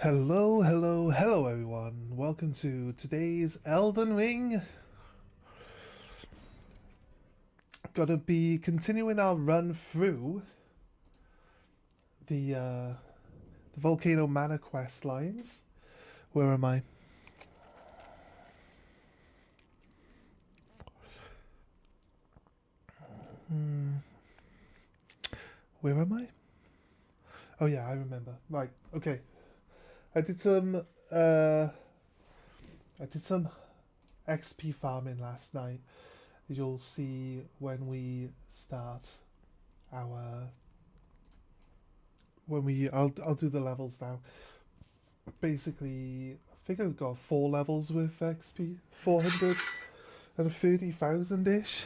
Hello, hello, hello everyone. Welcome to today's Elden Ring. Gonna be continuing our run through the Volcano Manor quest lines. Where am I? Where am I? Oh yeah, I remember. Right, okay. I did some uh I did some XP farming last night. You'll see when we start our I'll do the levels now. Basically, I think I've got 4 levels with XP, 430,000 ish.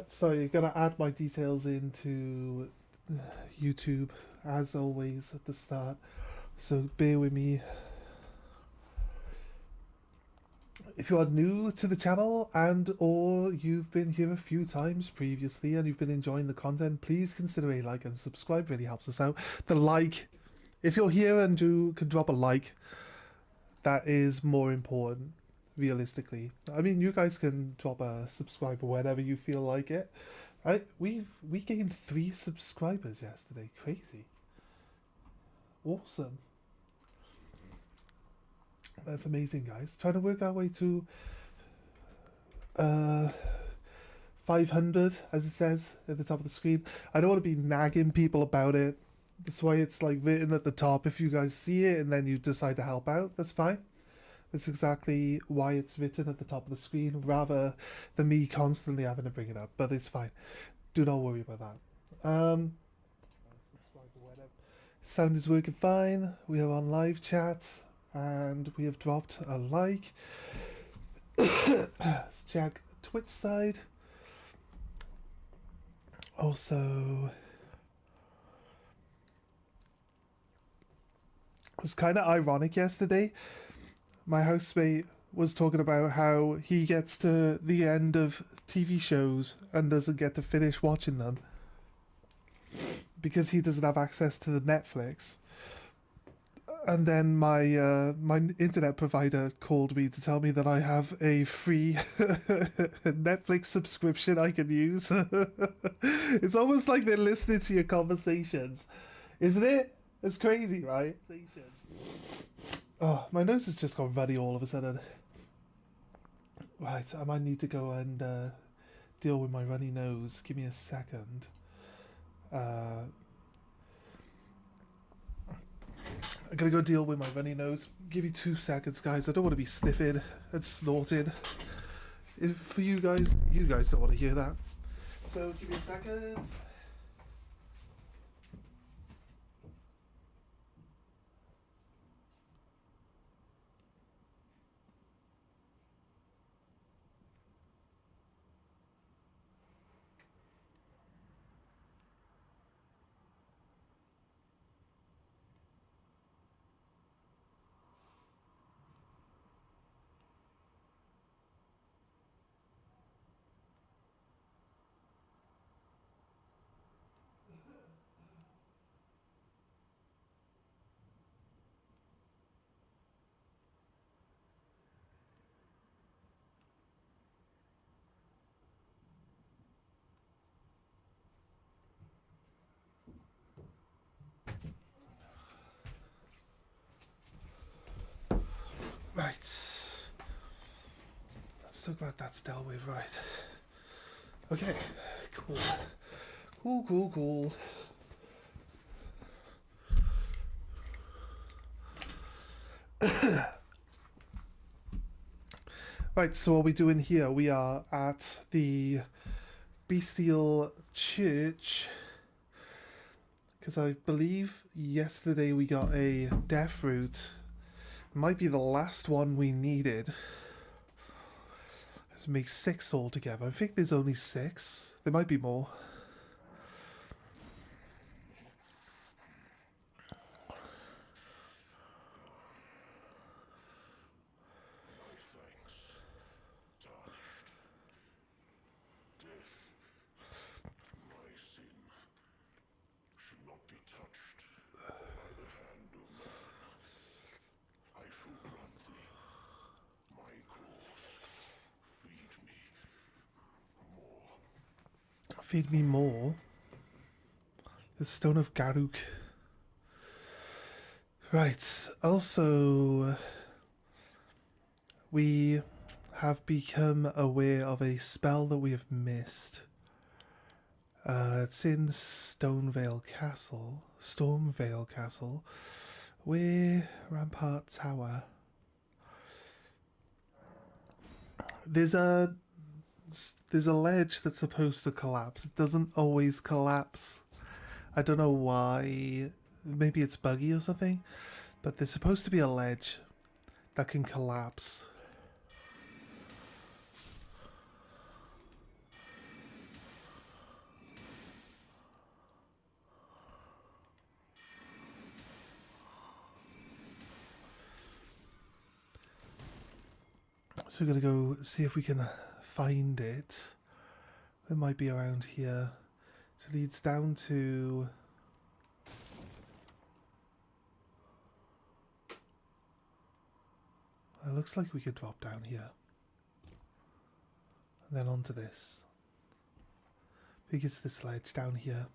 So you're gonna add my details into YouTube as always at the start. So bear with me. If you are new to the channel and or you've been here a few times previously and you've been enjoying the content, please consider a like and subscribe. Really helps us out. The like, if you're here and you can drop a like, that is more important. Realistically, I mean, you guys can drop a subscriber whenever you feel like it. We gained 3 subscribers yesterday. Crazy, awesome. That's amazing, guys. Trying to work our way to uh 500, as it says at the top of the screen. I don't want to be nagging people about it. That's why it's like written at the top. If you guys see it and then you decide to help out, that's fine. That's exactly why it's written at the top of the screen, rather than me constantly having to bring it up. But it's fine. Do not worry about that. Sound is working fine. We are on live chat, and we have dropped a like. Let's check Twitch side. Also, it was kind of ironic yesterday. My housemate was talking about how he gets to the end of TV shows and doesn't get to finish watching them because he doesn't have access to the Netflix. And then my internet provider called me to tell me that I have a free Netflix subscription I can use. It's almost like they're listening to your conversations, isn't it? It's crazy, right? Oh, my nose has just gone runny all of a sudden. Right, I might need to go and deal with my runny nose. Give me a second. I gotta go deal with my runny nose. Give me 2 seconds, guys. I don't want to be sniffing and snorting. For you guys don't want to hear that. So give me a second. Right. So glad that's dealt with, right. Okay, cool. Cool. Right, so what are we doing here? We are at the Bestial Church. Because I believe yesterday we got a death root. Might be the last one we needed. Let's make 6 altogether. I think there's only 6. There might be more. Feed me more. The Stone of Garuk. Right, also, we have become aware of a spell that we have missed. It's in Stormvale Castle. Where Rampart Tower. There's a ledge that's supposed to collapse. It doesn't always collapse. I don't know why. Maybe it's buggy or something. But there's supposed to be a ledge that can collapse. So we're going to go see if we can find it. It might be around here. It leads down to... It looks like we could drop down here. And then onto this. I think it's this ledge down here.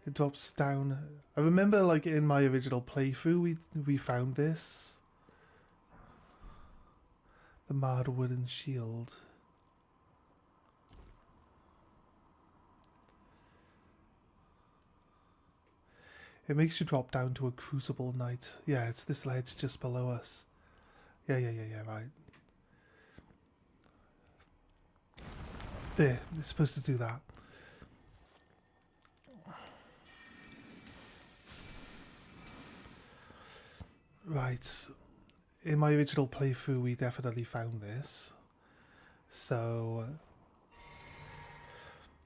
It drops down. I remember, like, in my original playthrough, we found this. The marred wooden shield. It makes you drop down to a crucible knight. Yeah, it's this ledge just below us. Yeah, right. There, it's supposed to do that. Right. In my original playthrough, we definitely found this. So...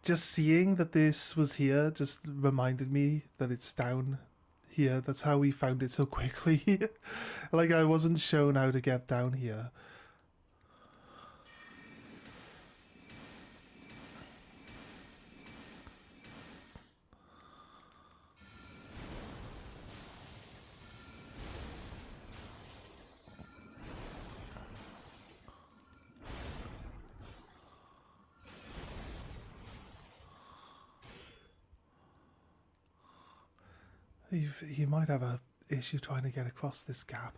just seeing that this was here just reminded me that it's down here. That's how we found it so quickly. Like, I wasn't shown how to get down here. You might have a issue trying to get across this gap.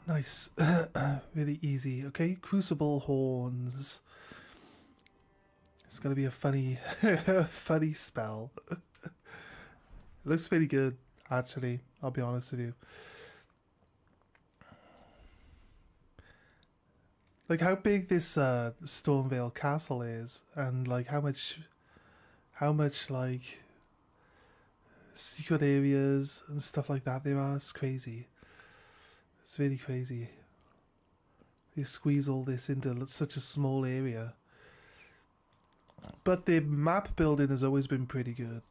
Nice. Really easy. Okay, Crucible Horns. It's gonna be a funny, funny spell. It looks pretty good, actually. I'll be honest with you. Like how big this Stormvale Castle is, and like how much like secret areas and stuff like that there are. It's crazy. It's really crazy. You squeeze all this into such a small area. But the map building has always been pretty good.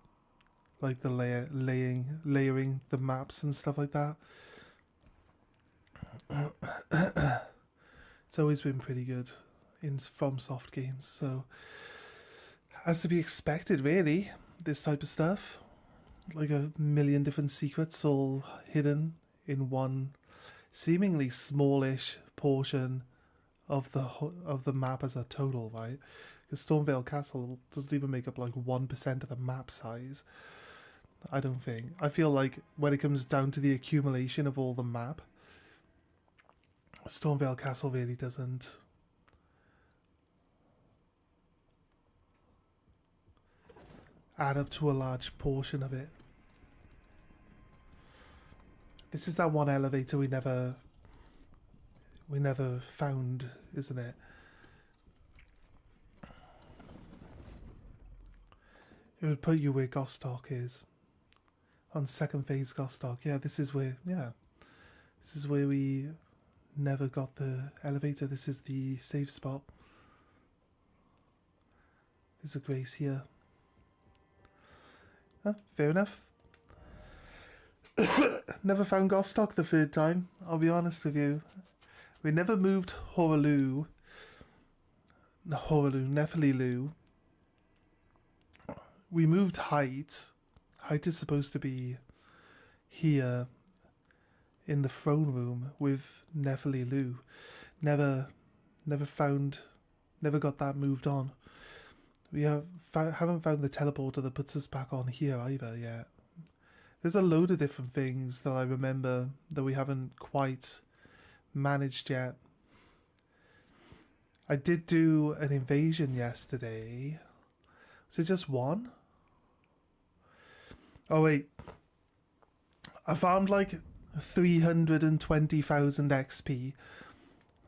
Like the layering the maps and stuff like that. It's always been pretty good in FromSoft games. So, as to be expected, really, this type of stuff. Like a million different secrets all hidden in one seemingly smallish portion of the map as a total, right? Because Stormvale Castle doesn't even make up like 1% of the map size. I don't think. I feel like when it comes down to the accumulation of all the map, Stormvale Castle really doesn't add up to a large portion of it. This is that one elevator we never found, isn't it? It would put you where Gostock is. On second phase Gostock. Yeah, this is where we never got the elevator. This is the safe spot. There's a grace here. Huh, fair enough. Never found Gostock the third time, I'll be honest with you. We never moved Nefelilu. We moved Height. Height is supposed to be here in the throne room with Nefelilu. Never got that moved on. We haven't found the teleporter that puts us back on here either yet. There's a load of different things that I remember that we haven't quite managed yet. I did do an invasion yesterday. Was it just one? Oh wait. I found like 320,000 XP.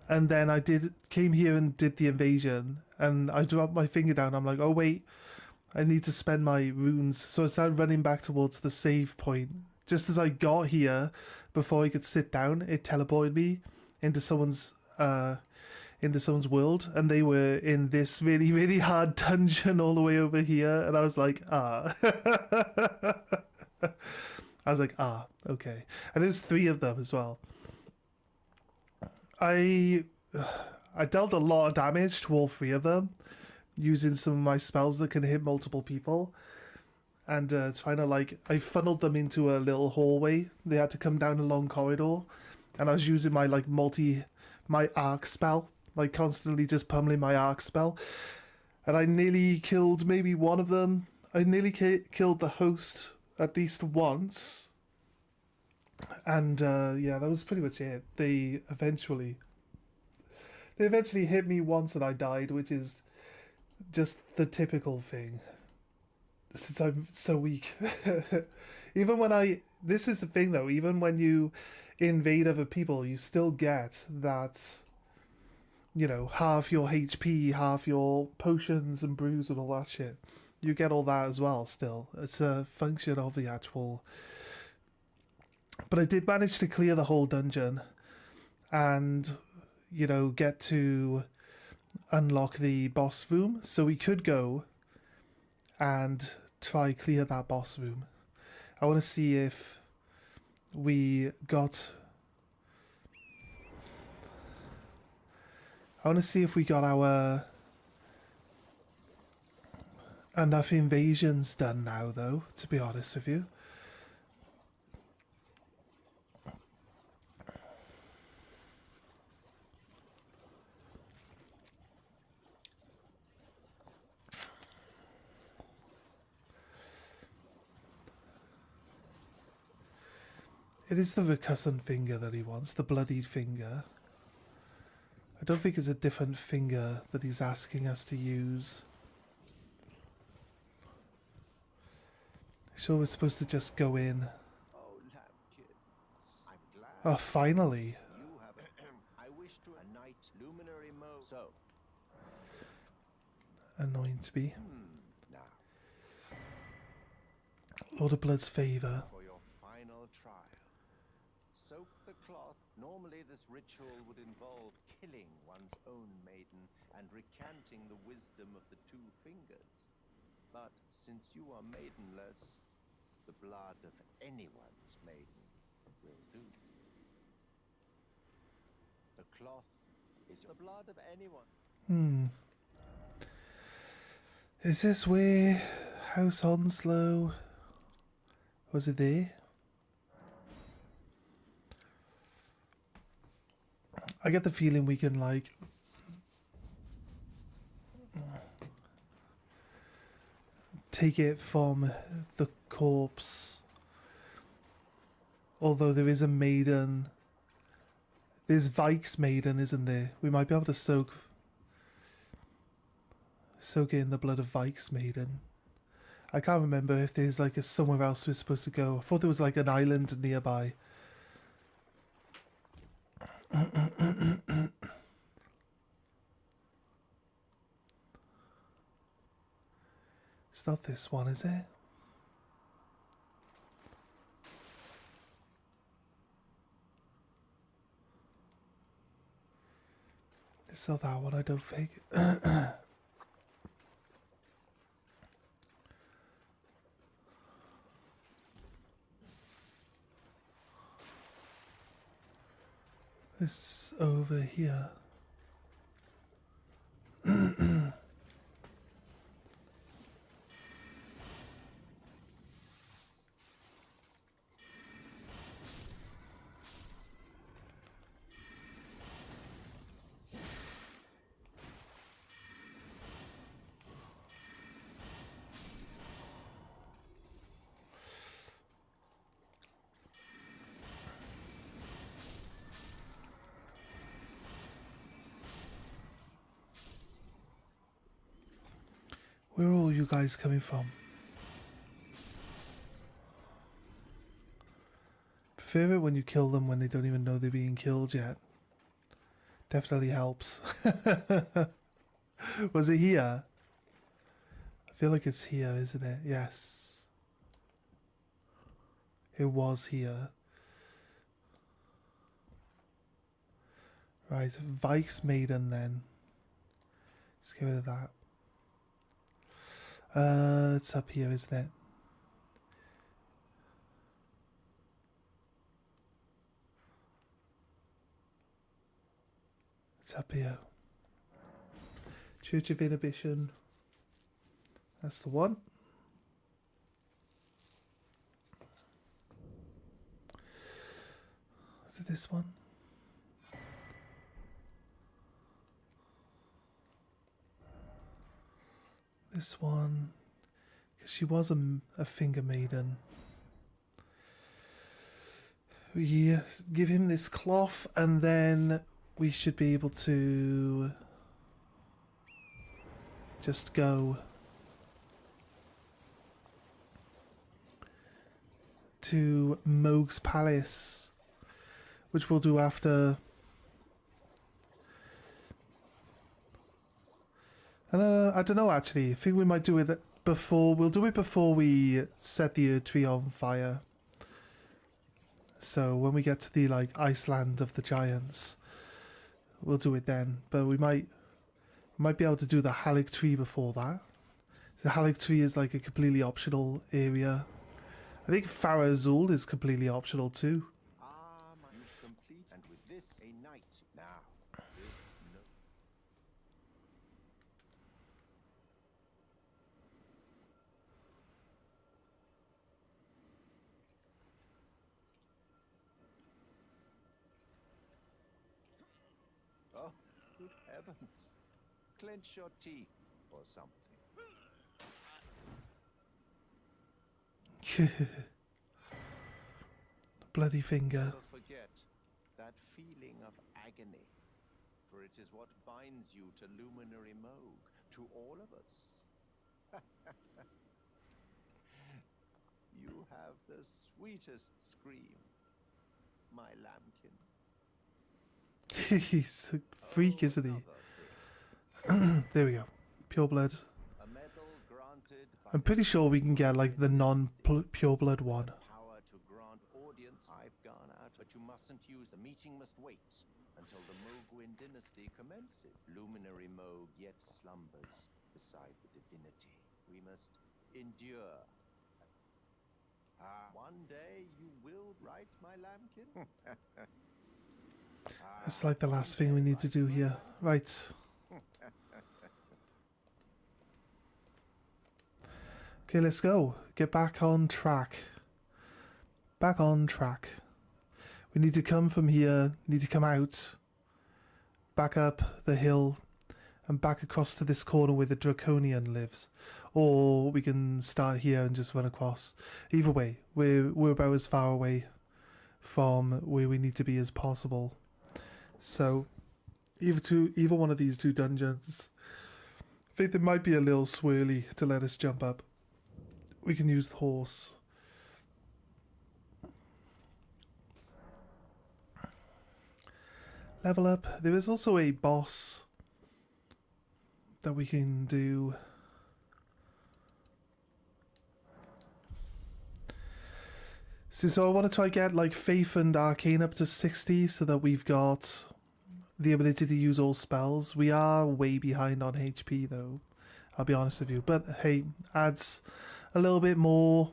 And then I came here and did the invasion. And I dropped my finger down. I'm like, oh wait, I need to spend my runes. So I started running back towards the save point. Just as I got here, before I could sit down, it teleported me into someone's world, and they were in this really, really hard dungeon all the way over here, and I was like, ah. Okay. And there was 3 of them as well. I dealt a lot of damage to all 3 of them, using some of my spells that can hit multiple people. And trying to I funneled them into a little hallway. They had to come down a long corridor, and I was using my my arc spell, constantly just pummeling my arc spell. And I nearly killed maybe one of them. I nearly killed the host at least once. And yeah, that was pretty much it. They eventually hit me once and I died, which is just the typical thing. Since I'm so weak. Even when this is the thing though, even when you invade other people, you still get that, half your HP, half your potions and brews and all that shit. You get all that as well still. It's a function of the actual... But I did manage to clear the whole dungeon and, get to unlock the boss room. So we could go and try got that boss room. I want to see if we got... our enough invasions done now, though, to be honest with you. It is the recusant finger that he wants, the bloodied finger. I don't think it's a different finger that he's asking us to use. Sure, we're supposed to just go in. Oh, finally. Anoint me. Lord of Blood's favour. Normally this ritual would involve killing one's own maiden and recanting the wisdom of the 2 fingers. But since you are maidenless, the blood of anyone's maiden will do. The cloth is the blood of anyone. Is this where House Onslow... Was it there? I get the feeling we can take it from the corpse. Although there is a maiden. There's Vike's maiden, isn't there? We might be able to soak it in the blood of Vike's maiden. I can't remember if there's somewhere else we're supposed to go. I thought there was an island nearby. It's not this one, is it? It's not that one, I don't think. This over here. Where are all you guys coming from? Prefer it when you kill them when they don't even know they're being killed yet. Definitely helps. Was it here? I feel like it's here, isn't it? Yes. It was here. Right, Vice Maiden then. Let's get rid of that. It's up here, isn't it? It's up here. Church of Inhibition. That's the one. Is it this one? This one. Because she was a finger maiden. We give him this cloth and then we should be able to just go to Moog's Palace, which we'll do after. I don't know actually. I think we might do it before. We'll do it before we set the Earth Tree on fire. So when we get to the Iceland of the Giants, we'll do it then. But we might be able to do the Halleck Tree before that. The Halleck Tree is like a completely optional area. I think Farah Azul is completely optional too. You complete, and with this a knight. Now, this no. Oh, good heavens! Clench your teeth or something. Bloody finger. Never forget that feeling of agony, for it is what binds you to Luminary Moog, to all of us. You have the sweetest scream, my lambkin. He's a freak, Oh, isn't he? another thing. There we go. Pure blood. A medal granted by I'm pretty sure we can get like the non-pure blood one. power to grant audience. I've gone out, but you mustn't use the meeting. Must wait until the Moguin dynasty commences. Luminary Moog yet slumbers beside the divinity. We must endure. One day you will, right, my lambkin? It's like the last thing we need to do here. Right. Okay, let's go. Get back on track. Back on track. We need to come from here, need to come out, back up the hill, and back across to this corner where the Draconian lives. Or we can start here and just run across. Either way, we're about as far away from where we need to be as possible. So, either one of these two dungeons. I think they might be a little swirly to let us jump up. We can use the horse. Level up. There is also a boss that we can do. So I want to try get like Faith and Arcane up to 60 so that we've got the ability to use all spells. We are way behind on HP though, I'll be honest with you. But hey, adds a little bit more.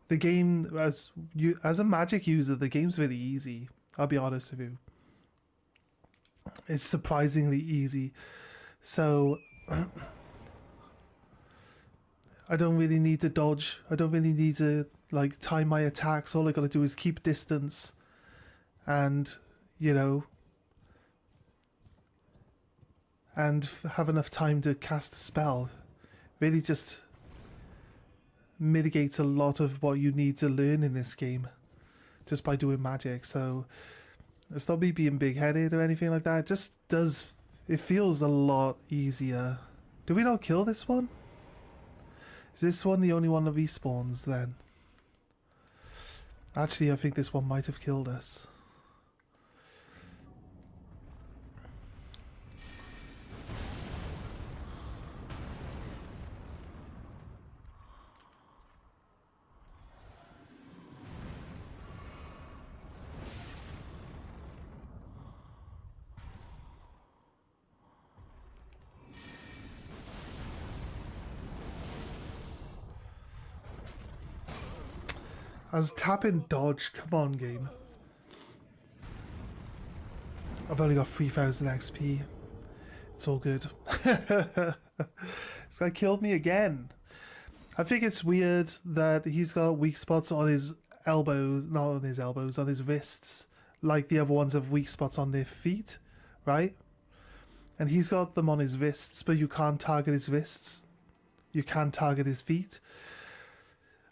The game, as a magic user, the game's really easy. I'll be honest with you. It's surprisingly easy. So I don't really need to dodge. I don't really need to like time my attacks. All I gotta do is keep distance and, you know, and have enough time to cast a spell. Really just mitigates a lot of what you need to learn in this game just by doing magic. So it's not me being big-headed or anything like that. It just does... It feels a lot easier. Do we not kill this one? Is this one the only one that respawns then? Actually, I think this one might have killed us. I was tapping dodge. Come on, game. I've only got 3000 XP. It's all good. This guy killed me again. I think it's weird that he's got weak spots on his elbows, not on his elbows, on his wrists, like the other ones have weak spots on their feet, right? And he's got them on his wrists, but you can't target his wrists. You can target his feet.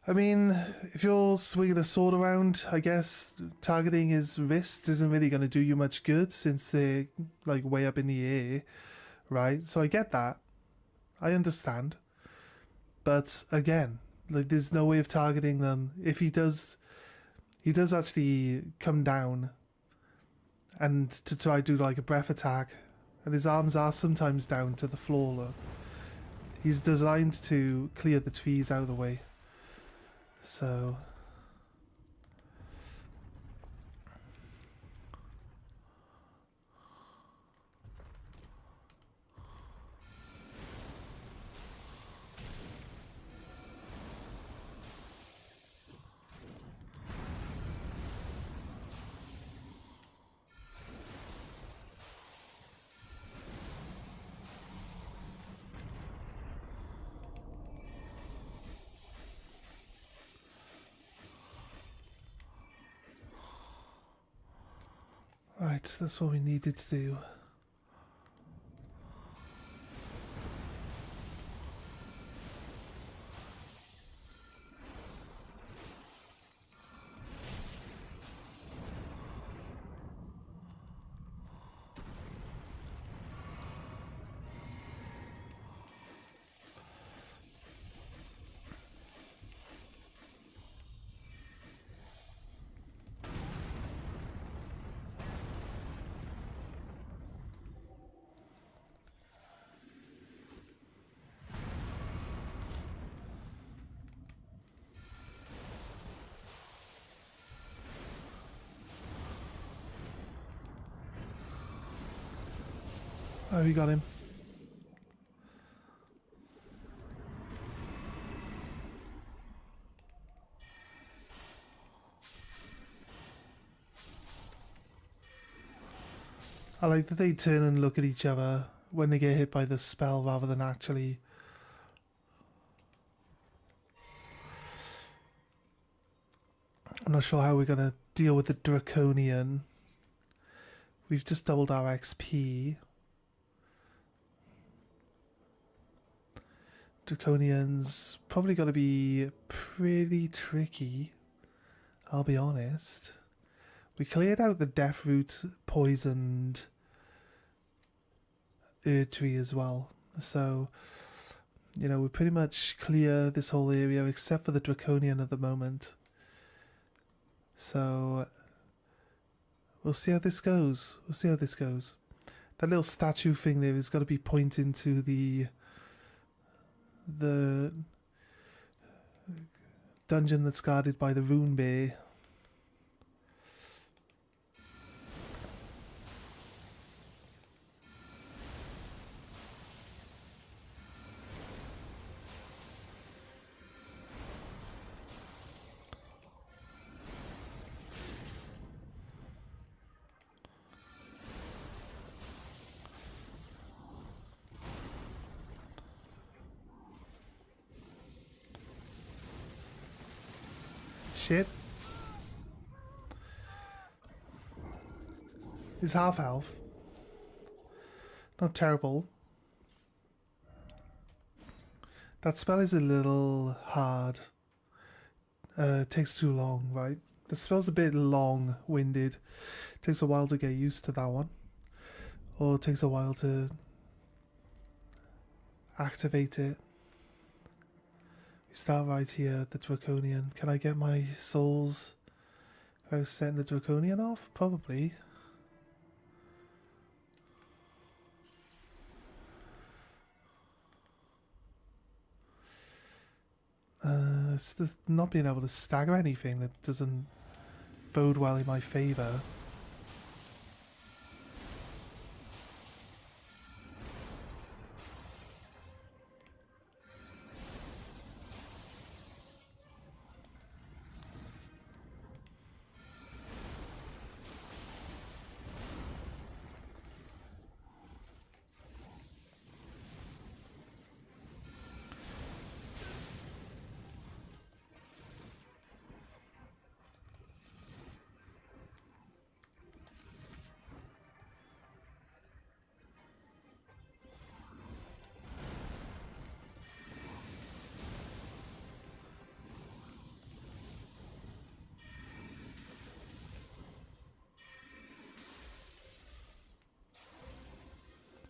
I mean, if you're swinging a sword around, I guess targeting his wrists isn't really going to do you much good since they're like way up in the air, right? So I get that. I understand. But again, like there's no way of targeting them. If he does actually come down and to try to do like a breath attack, and his arms are sometimes down to the floor. Look. He's designed to clear the trees out of the way. So... Right, that's what we needed to do. Oh, we got him. I like that they turn and look at each other when they get hit by the spell rather than actually... I'm not sure how we're going to deal with the Draconian. We've just doubled our XP. Draconian's probably going to be pretty tricky, I'll be honest. We cleared out the Deathroot poisoned Erdtree as well. So, you know, we pretty much clear this whole area except for the Draconian at the moment. So, we'll see how this goes. We'll see how this goes. That little statue thing there is got to be pointing to the dungeon that's guarded by the Rune Bear. shit. He's half health. Not terrible. That spell is a little hard. It takes too long, right? The spell's a bit long-winded. Takes a while to get used to that one. Or it takes a while to activate it. We start right here at the Draconian. Can I get my souls if I was setting the Draconian off? Probably. It's the not being able to stagger anything that doesn't bode well in my favour.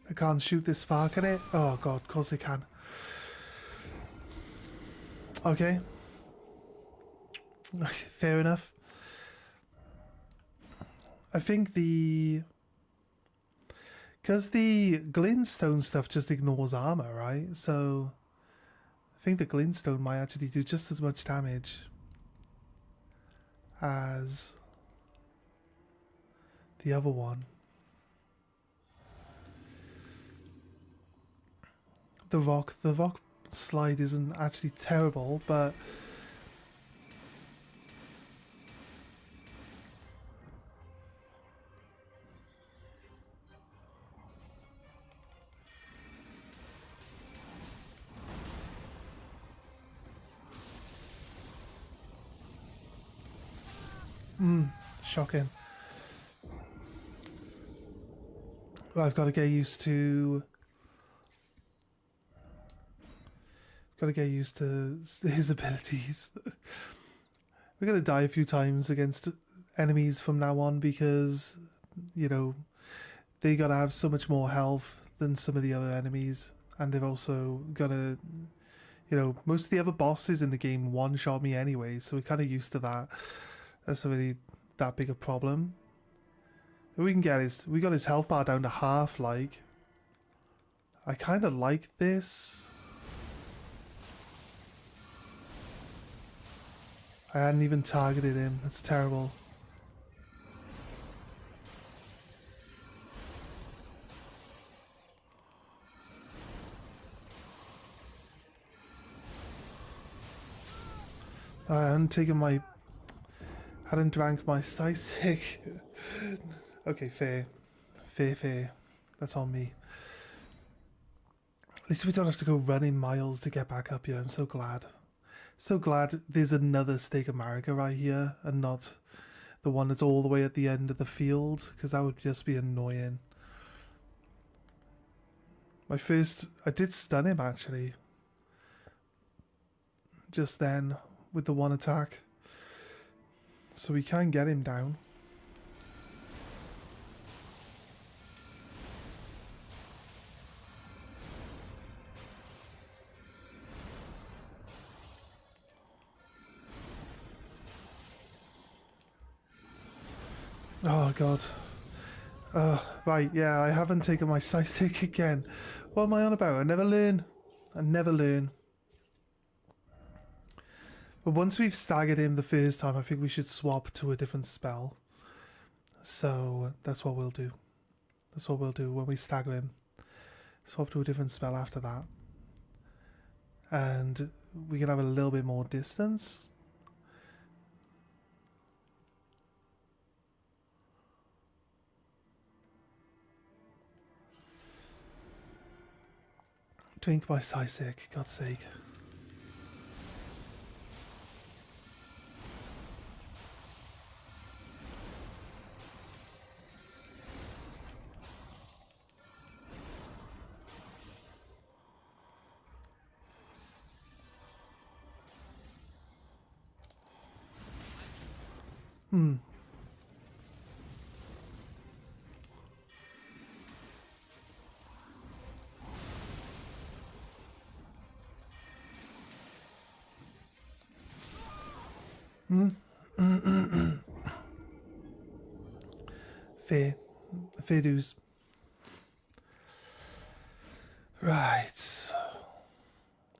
I can't shoot this far, can it? Oh god, of course I can. Okay. Fair enough. I think because the glintstone stuff just ignores armor, right? So I think the glintstone might actually do just as much damage as the other one. The rock slide isn't actually terrible, but shocking. Well, I've got to get used to his abilities. We're gonna die a few times against enemies from now on because, you know, they gotta have so much more health than some of the other enemies, and they're also gonna, you know, most of the other bosses in the game one-shot me anyway, so we're kind of used to that. That's not really that big a problem. We got his health bar down to half. Like, I kind of like this. I hadn't even targeted him. That's terrible. I hadn't drank my Sisig. Okay, fair. That's on me. At least we don't have to go running miles to get back up here. I'm so glad. So glad there's another Stake of Marika right here and not the one that's all the way at the end of the field, because that would just be annoying. I did stun him actually. Just then with the one attack. So we can get him down. Oh god. Right, yeah, I haven't taken my Sisig again. What am I on about? I never learn. But once we've staggered him the first time, I think we should swap to a different spell. So that's what we'll do. That's what we'll do when we stagger him. Swap to a different spell after that. And we can have a little bit more distance. Drink my Sisig, God's sake. Fair. Fair dues. Right.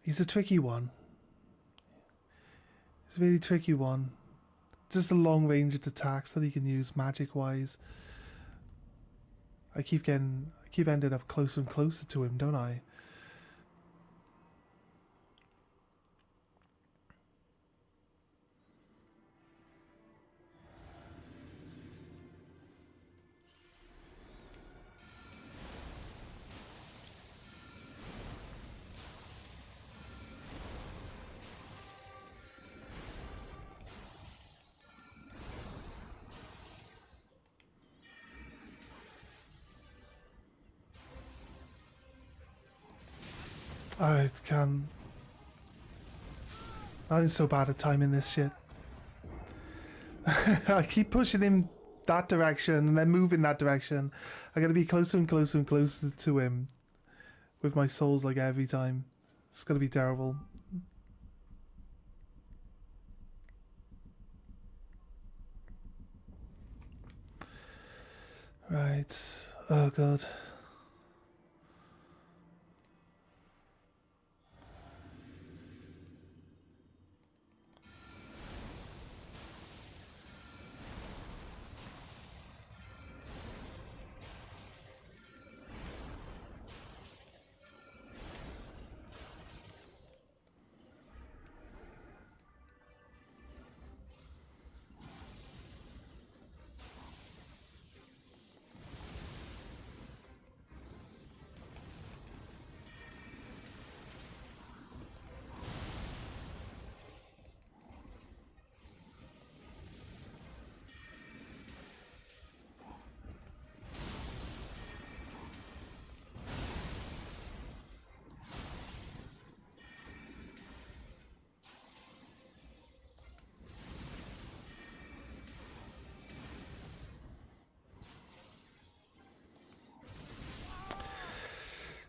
He's a tricky one. He's a really tricky one. Just a long ranged attacks that he can use magic wise. I keep ending up closer and closer to him, don't I? I can. I'm so bad at timing this shit. I keep pushing him that direction and then moving that direction. I gotta be closer and closer and closer to him with my souls like every time. It's gonna be terrible. Right. Oh god.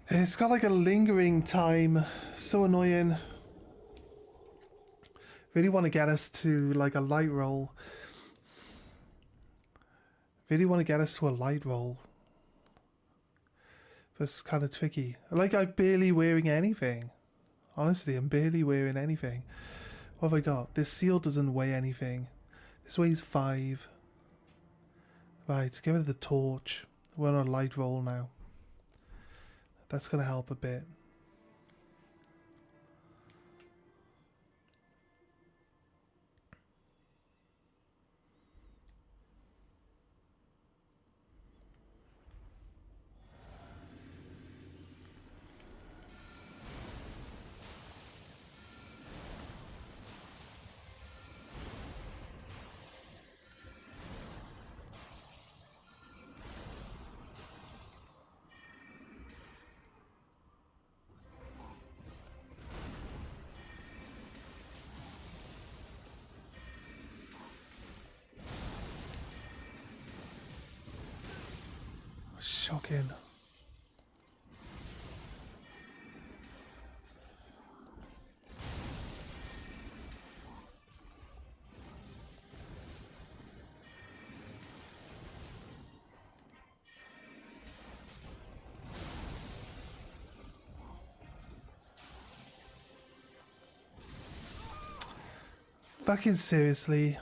It's got like a lingering time. So annoying. Really want to get us to like a light roll. Really want to get us to a light roll. But it's kind of tricky. Like I'm barely wearing anything. Honestly, I'm barely wearing anything. What have I got? This seal doesn't weigh anything. This weighs 5. Right, get rid of the torch. We're on a light roll now. That's going to help a bit. Shocking. Fucking seriously.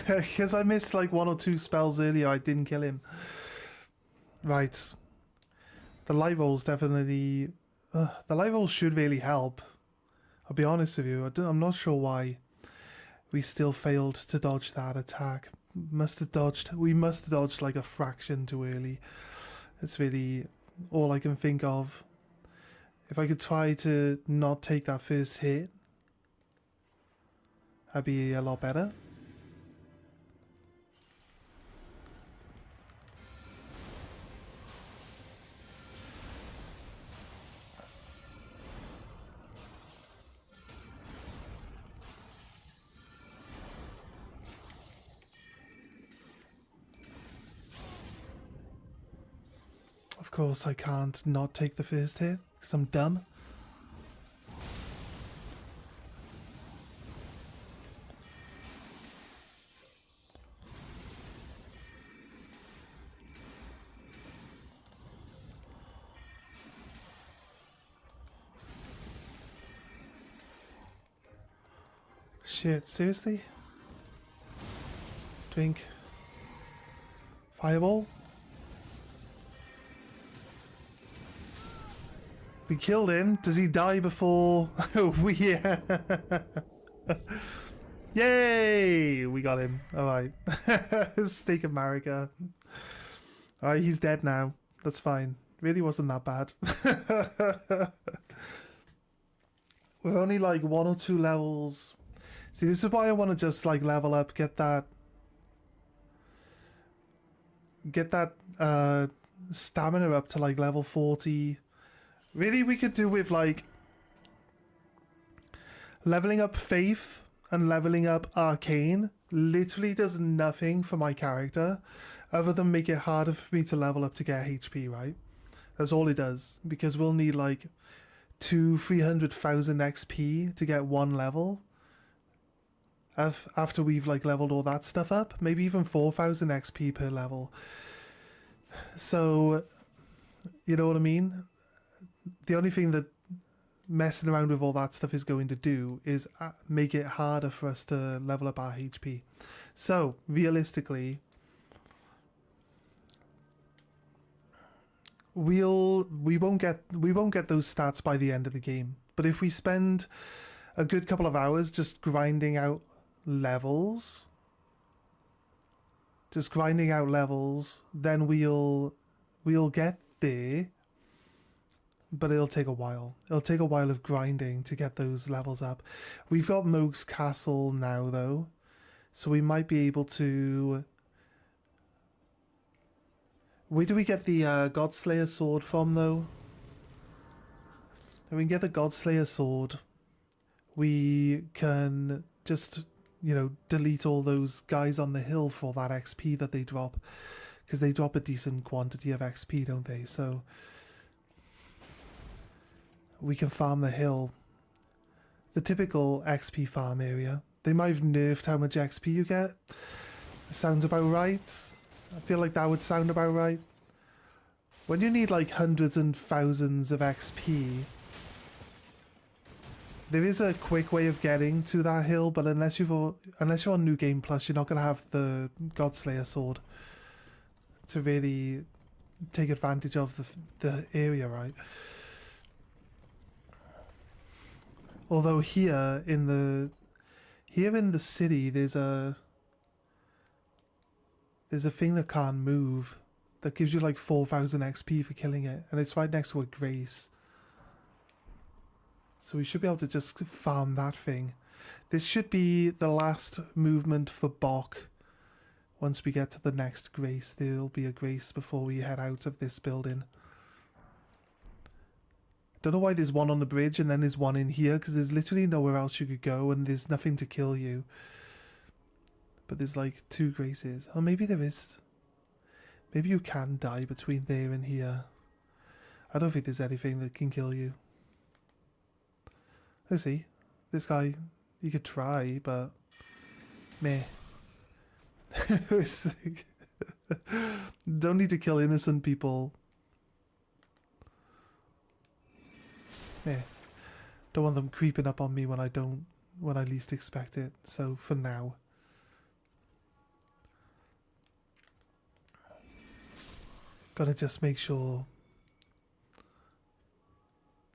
Because I missed like 1 or 2 spells earlier, I didn't kill him. Right. The light rolls definitely... the light rolls should really help. I'll be honest with you, I'm not sure why we still failed to dodge that attack. We must have dodged like a fraction too early. It's really all I can think of. If I could try to not take that first hit, that'd be a lot better. course I can't not take the first hit, because I'm dumb. Shit, seriously? Drink. Fireball? We killed him. Does he die before we... Yay! We got him. Alright. Steak America. Alright, he's dead now. That's fine. Really wasn't that bad. We're only like 1 or 2 levels. See, this is why I want to just like level up, get that stamina up to like level 40. Really, we could do with like leveling up Faith and leveling up Arcane. Literally does nothing for my character other than make it harder for me to level up to get HP, right? That's all it does, because we'll need like 300,000 XP to get 1 level. After we've like leveled all that stuff up, maybe even 4,000 XP per level. So, you know what I mean? The only thing that messing around with all that stuff is going to do is make it harder for us to level up our HP. So, realistically, we won't get those stats by the end of the game. But if we spend a good couple of hours just grinding out levels, then we'll get there. But it'll take a while. It'll take a while of grinding to get those levels up. We've got Moog's Castle now, though, so we might be able to... Where do we get the Godslayer sword from, though? When we get the Godslayer sword, we can just, you know, delete all those guys on the hill for that XP that they drop. Because they drop a decent quantity of XP, don't they? So we can farm the hill. The typical XP farm area. They might have nerfed how much XP you get. Sounds about right. I feel like that would sound about right. When you need like hundreds and thousands of XP, there is a quick way of getting to that hill, but unless you're on New Game Plus, you're not going to have the Godslayer sword to really take advantage of the area, right? Although here in the city, there's a thing that can't move that gives you like 4,000 XP for killing it, and it's right next to a grace. So we should be able to just farm that thing. This should be the last movement for Bok. Once we get to the next grace, there'll be a grace before we head out of this building. Don't know why there's one on the bridge and then there's one in here, because there's literally nowhere else you could go and there's nothing to kill you. But there's like 2 graces. Or maybe there is. Maybe you can die between there and here. I don't think there's anything that can kill you. Let's see. This guy, you could try, but meh. Don't need to kill innocent people. Yeah, don't want them creeping up on me when I least expect it. So for now, gotta just make sure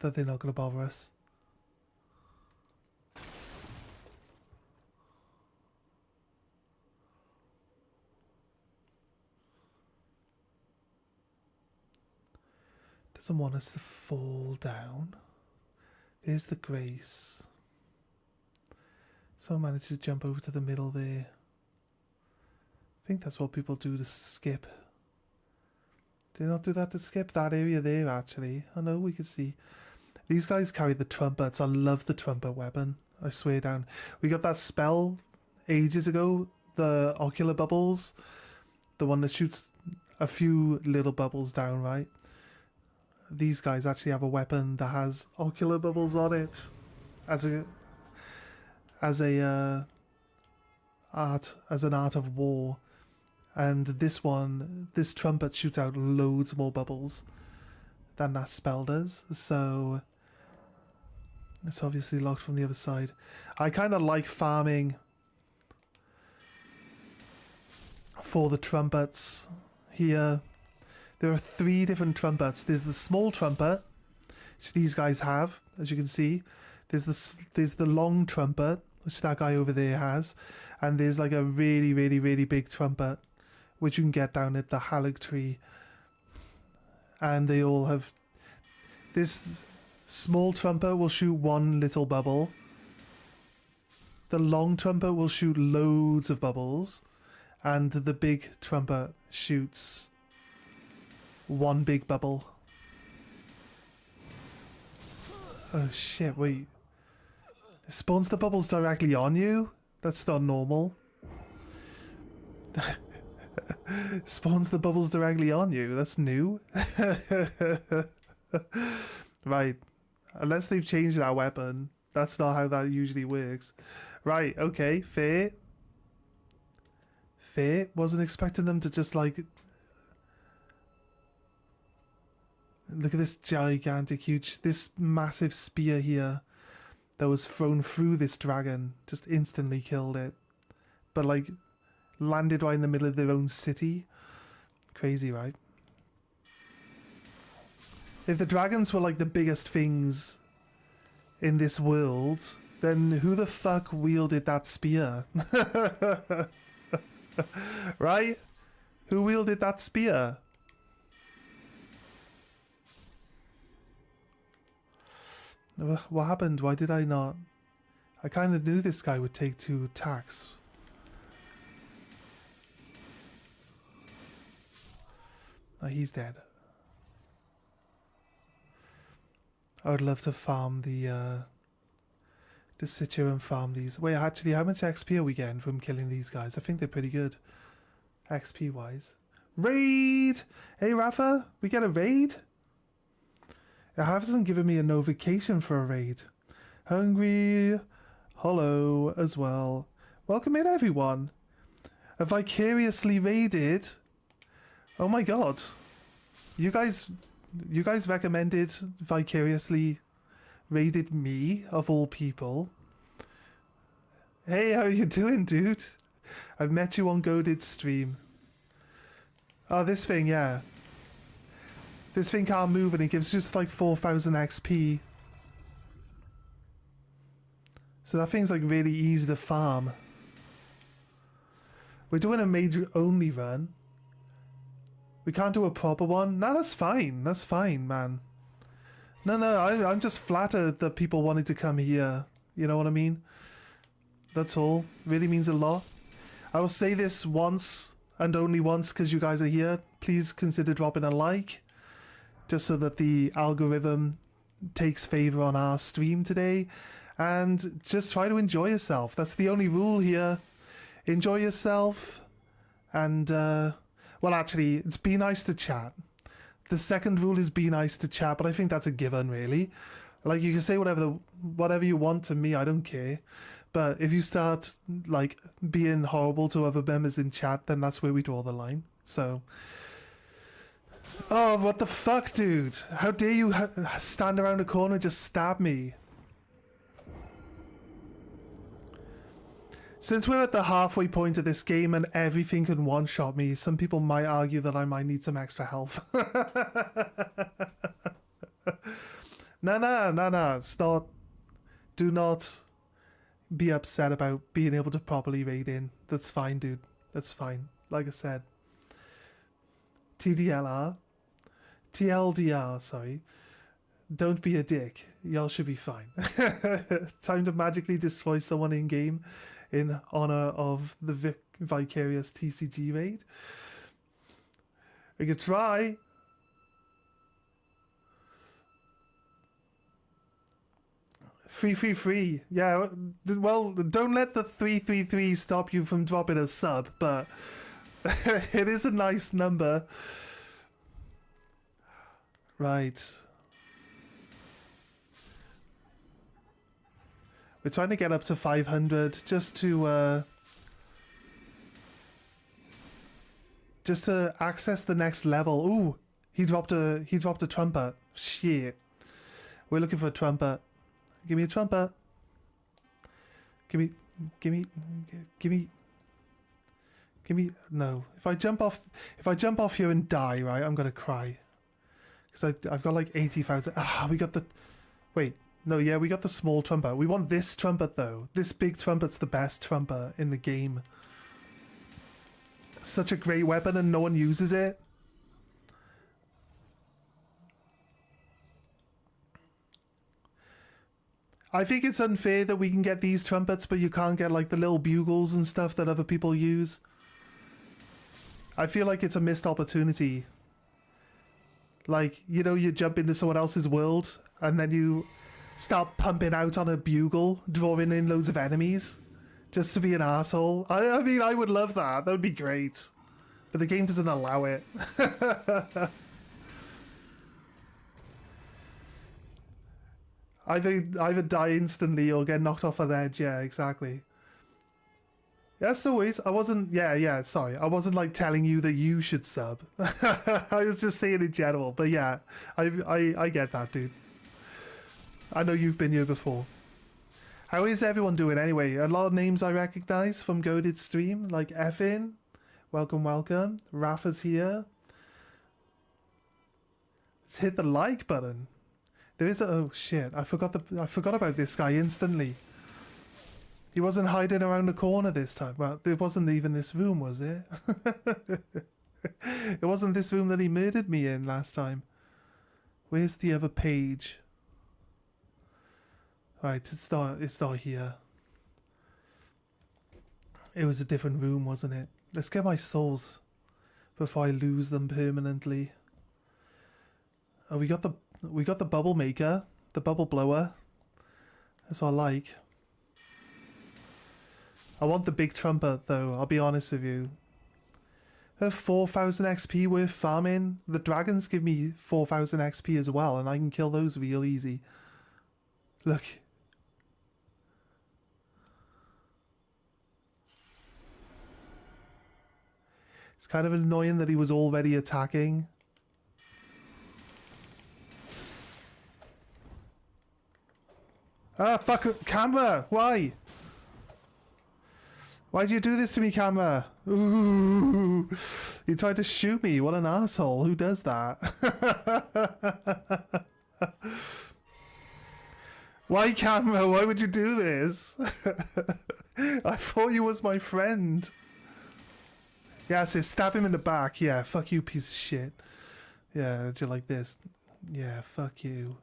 that they're not gonna bother us. Doesn't want us to fall down. There's the grace. So I managed to jump over to the middle there. I think that's what people do to skip. Did they not do that to skip? That area there, actually. I know, we can see. These guys carry the trumpets. I love the trumpet weapon. I swear down. We got that spell ages ago. The ocular bubbles. The one that shoots a few little bubbles down, right? these guys actually have a weapon that has ocular bubbles on it as a as an art of war. And this trumpet shoots out loads more bubbles than that spell does, so it's obviously locked from the other side. I kind of like farming for the trumpets here. There are 3 different trumpets. There's the small trumpet, which these guys have, as you can see. There's the long trumpet, which that guy over there has, and there's like a really, really, really big trumpet, which you can get down at the Halleck tree. And they all have... This small trumpet will shoot 1 little bubble. The long trumpet will shoot loads of bubbles. And the big trumpet shoots 1 big bubble. Oh shit, wait. It spawns the bubbles directly on you? That's not normal. Spawns the bubbles directly on you. That's new. Right. Unless they've changed that weapon. That's not how that usually works. Right, okay, fair. Fair. Wasn't expecting them to just like... Look at this gigantic, huge... This massive spear here that was thrown through this dragon. Just instantly killed it. But like... landed right in the middle of their own city. Crazy, right? If the dragons were like the biggest things in this world, then who the fuck wielded that spear? Right? Who wielded that spear? What happened? Why did I not? I kind of knew this guy would take 2 attacks. Oh, he's dead. I would love to farm to sit here and farm these. Wait, actually, how much XP are we getting from killing these guys? I think they're pretty good. XP wise. Raid! Hey, Rafa, we get a raid? It hasn't given me a notification for a raid. Hungry. Hello as well. Welcome in, everyone. A vicariously raided. Oh my god. You guys recommended vicariously raided me, of all people. Hey, how you doing, dude? I've met you on Goaded's stream. Oh, this thing, yeah. This thing can't move and it gives just like 4,000 XP. So that thing's like really easy to farm. We're doing a major only run. We can't do a proper one? No, that's fine. That's fine, man. No, I'm just flattered that people wanted to come here. You know what I mean? That's all. Really means a lot. I will say this once and only once because you guys are here. Please consider dropping a like. Just so that the algorithm takes favor on our stream today. And just try to enjoy yourself. That's the only rule here. Enjoy yourself. And, well, actually, it's be nice to chat. The second rule is be nice to chat, but I think that's a given, really. Like, you can say whatever you want to me, I don't care. But if you start, like, being horrible to other members in chat, then that's where we draw the line. So... Oh, what the fuck, dude? How dare you stand around the corner and just stab me? Since we're at the halfway point of this game and everything can one-shot me, some people might argue that I might need some extra health. No. Stop. Do not be upset about being able to properly raid in. That's fine, dude. That's fine. Like I said. TDLR. TLDR, sorry. Don't be a dick. Y'all should be fine. Time to magically destroy someone in-game in honor of the Vicarious TCG raid. We could try. Free. Yeah, well, don't let the 333 stop you from dropping a sub, but it is a nice number. Right. We're trying to get up to 500 just to access the next level. Ooh, he dropped a trumpet. Shit. We're looking for a trumpet. Give me a trumpet. Give me. No. If I jump off here and die, right, I'm gonna cry. Because I've got like 80,000. Ah, we got the. Wait. No, yeah, we got the small trumpet. We want this trumpet though. This big trumpet's the best trumpet in the game. Such a great weapon and no one uses it. I think it's unfair that we can get these trumpets but you can't get like the little bugles and stuff that other people use. I feel like it's a missed opportunity. Like, you know, you jump into someone else's world and then you start pumping out on a bugle, drawing in loads of enemies just to be an asshole. I mean, I would love that. That would be great. But the game doesn't allow it. Either die instantly or get knocked off an edge. Yeah, exactly. Yes, no worries. I wasn't. Yeah. Sorry, I wasn't like telling you that you should sub. I was just saying in general. But yeah, I get that, dude. I know you've been here before. How is everyone doing anyway? A lot of names I recognize from Goated stream, like Effin. Welcome. Rafa's here. Let's hit the like button. There is a oh shit! I forgot about this guy instantly. He wasn't hiding around the corner this time. Well, it wasn't even this room, was it? It wasn't this room that he murdered me in last time. Where's the other page? Right, it's not here. It was a different room, wasn't it? Let's get my souls before I lose them permanently. Oh, we got the bubble maker, the bubble blower. That's what I like. I want the big trumpet though, I'll be honest with you. I have 4,000 XP worth farming. The dragons give me 4,000 XP as well, and I can kill those real easy. Look. It's kind of annoying that he was already attacking. Ah, fuck, camera! Why? Why'd you do this to me, camera? Ooh, you tried to shoot me. What an asshole. Who does that? Why, camera? Why would you do this? I thought you was my friend. Yeah, so stab him in the back. Yeah, fuck you, piece of shit. Yeah, did you like this? Yeah, fuck you.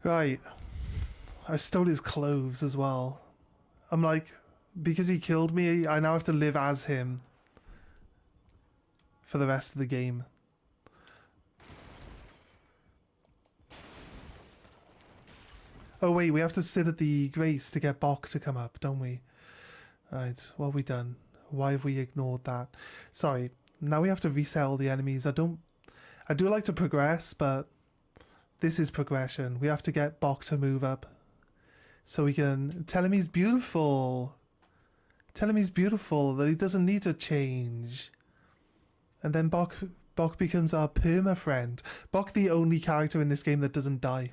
Right. I stole his clothes as well. I'm like, because he killed me, I now have to live as him for the rest of the game. Oh wait, we have to sit at the grace to get Bok to come up, don't we? Right, what have we done? Why have we ignored that? Sorry, now we have to reset all the enemies. I do like to progress, but this is progression. We have to get Bok to move up. So we can tell him he's beautiful. Tell him he's beautiful, that he doesn't need to change. And then Bok becomes our perma friend. Bok, the only character in this game that doesn't die.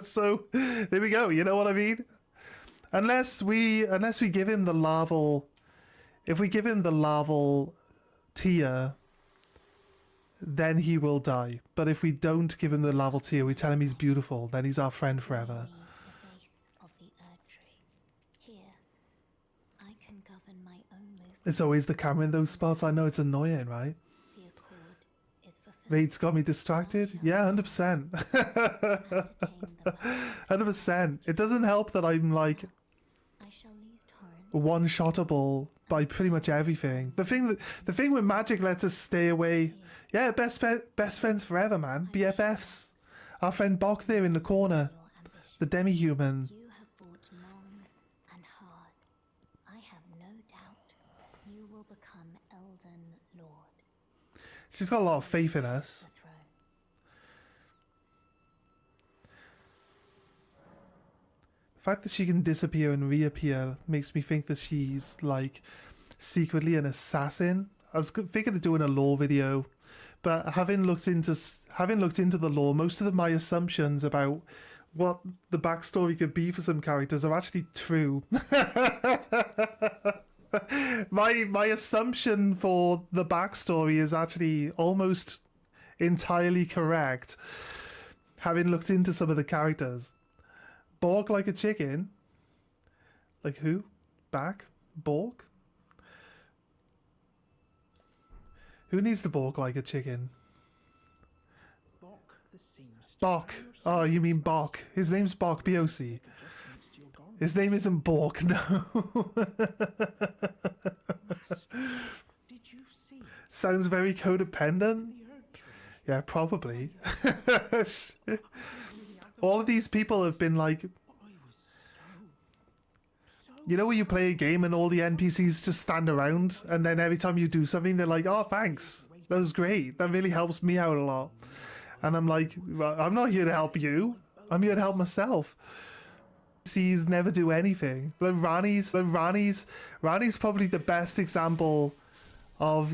So there we go. You know what I mean? Unless we give him the larval, if we give him the larval tier, then he will die. But if we don't give him the larval tier, we tell him he's beautiful, then he's our friend forever. It's always the camera in those spots. I know it's annoying, right? Raid's got me distracted. Yeah, 100%. 100%. It doesn't help that I'm like one-shottable by pretty much everything. The thing with Magic lets us stay away. Yeah, best friends forever, man. BFFs. Our friend Bok there in the corner, the demi-human. She's got a lot of faith in us. The fact that she can disappear and reappear makes me think that she's like secretly an assassin. I was thinking of doing a lore video, but having looked into the lore, most of my assumptions about what the backstory could be for some characters are actually true. my assumption for the backstory is actually almost entirely correct. Having looked into some of the characters, Bork like a chicken. Like who? Back? Bork? Who needs to balk like a chicken? Bok. Oh, you mean Bok. His name's Bok, B-O-C. His name isn't Bork, no. Sounds very codependent. Yeah, probably. All of these people have been like... You know when you play a game and all the NPCs just stand around, and then every time you do something they're like, oh thanks, that was great, that really helps me out a lot. And I'm like, well, I'm not here to help you, I'm here to help myself. NPCs never do anything. But Rani's probably the best example of